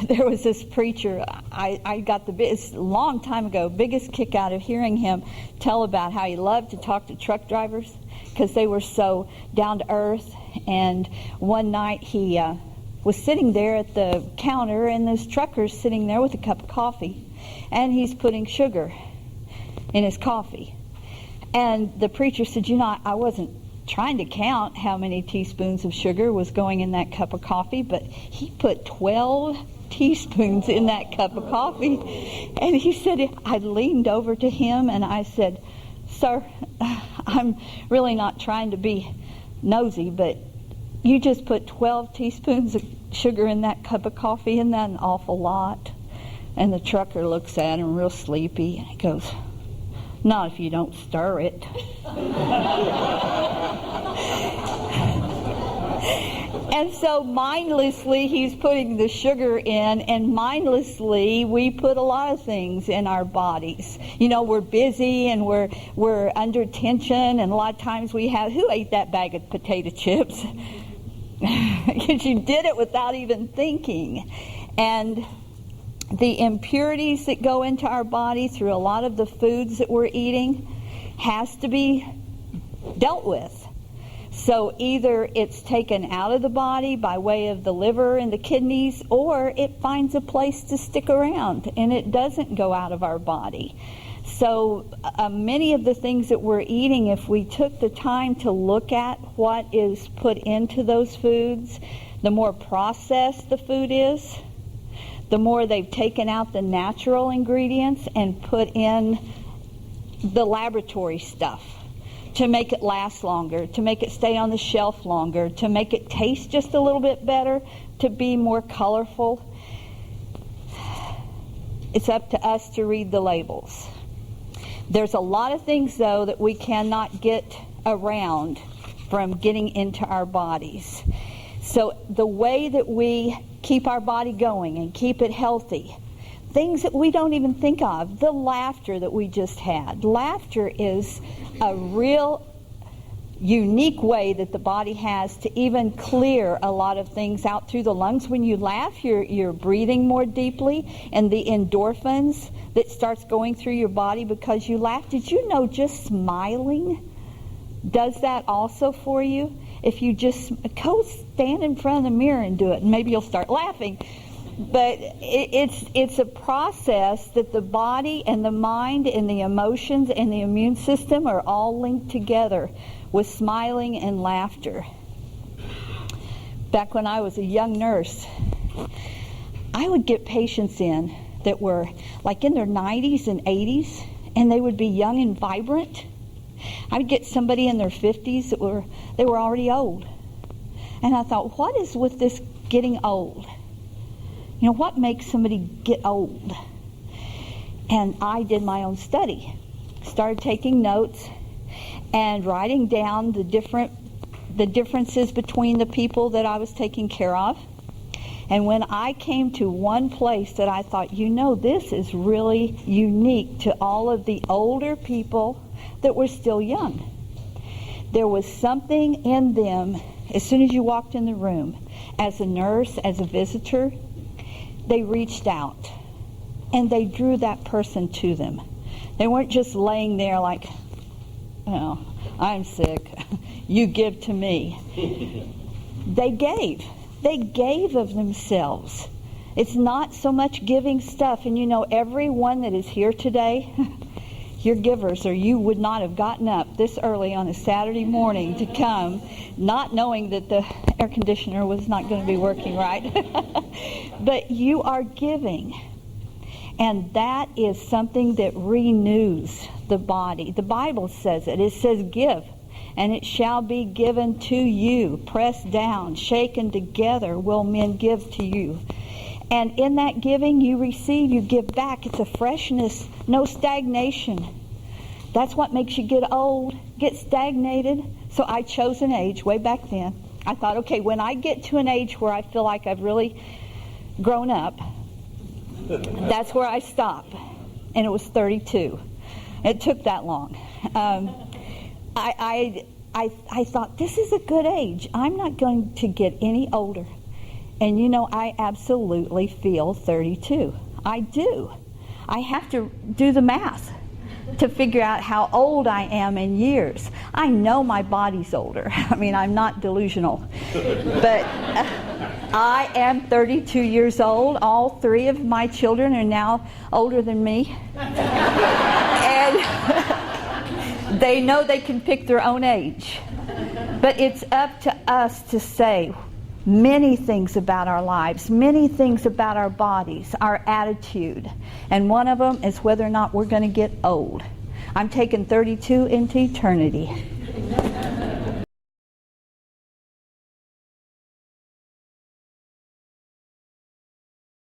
there was this preacher, I got it's a long time ago, biggest kick out of hearing him tell about how he loved to talk to truck drivers because they were so down to earth. And one night he was sitting there at the counter, and this trucker's sitting there with a cup of coffee, and he's putting sugar in his coffee. And the preacher said, I wasn't trying to count how many teaspoons of sugar was going in that cup of coffee, but he put 12 teaspoons in that cup of coffee. And he said, I leaned over to him and I said, "Sir, I'm really not trying to be nosy, but you just put 12 teaspoons of sugar in that cup of coffee. Isn't that an awful lot?" And the trucker looks at him real sleepy and he goes, "Not if you don't stir it." And so mindlessly he's putting the sugar in, and mindlessly we put a lot of things in our bodies. We're busy and we're under tension, and a lot of times we have, who ate that bag of potato chips? Because you did it without even thinking. And the impurities that go into our body through a lot of the foods that we're eating has to be dealt with. So either it's taken out of the body by way of the liver and the kidneys, or it finds a place to stick around and it doesn't go out of our body. So many of the things that we're eating, if we took the time to look at what is put into those foods, the more processed the food is, the more they've taken out the natural ingredients and put in the laboratory stuff to make it last longer, to make it stay on the shelf longer, to make it taste just a little bit better, to be more colorful. It's up to us to read the labels. There's a lot of things, though, that we cannot get around from getting into our bodies. So the way that we keep our body going and keep it healthy, things that we don't even think of, the laughter that we just had. Laughter is a real unique way that the body has to even clear a lot of things out through the lungs. When you laugh, you're breathing more deeply, and the endorphins that starts going through your body because you laugh. Did you know just smiling does that also for you? If you just go stand in front of the mirror and do it, and maybe you'll start laughing. But it's a process that the body and the mind and the emotions and the immune system are all linked together with smiling and laughter. Back when I was a young nurse, I would get patients in that were like in their 90s and 80s, and they would be young and vibrant. I would get somebody in their 50s that were already old. And I thought, what is with this getting old? What makes somebody get old? And I did my own study. Started taking notes and writing down the differences between the people that I was taking care of. And when I came to one place that I thought, this is really unique to all of the older people that were still young. There was something in them, as soon as you walked in the room, as a nurse, as a visitor, they reached out and they drew that person to them. They weren't just laying there like, I'm sick, you give to me. They gave of themselves. It's not so much giving stuff. And everyone that is here today, you're givers, or you would not have gotten up this early on a Saturday morning to come, not knowing that the air conditioner was not going to be working right. But you are giving. And that is something that renews the body. The Bible says it. It says, give, and it shall be given to you. Pressed down, shaken together, will men give to you. And in that giving, you receive, you give back. It's a freshness, no stagnation. That's what makes you get old, get stagnated. So I chose an age way back then. I thought, okay, when I get to an age where I feel like I've really grown up, that's where I stop. And it was 32. It took that long. I thought, this is a good age. I'm not going to get any older. And you know, I absolutely feel 32. I do. I have to do the math to figure out how old I am in years. I know my body's older. I mean, I'm not delusional. But I am 32 years old. All three of my children are now older than me. And they know they can pick their own age. But it's up to us to say many things about our lives, many things about our bodies, our attitude. And one of them is whether or not we're going to get old. I'm taking 32 into eternity.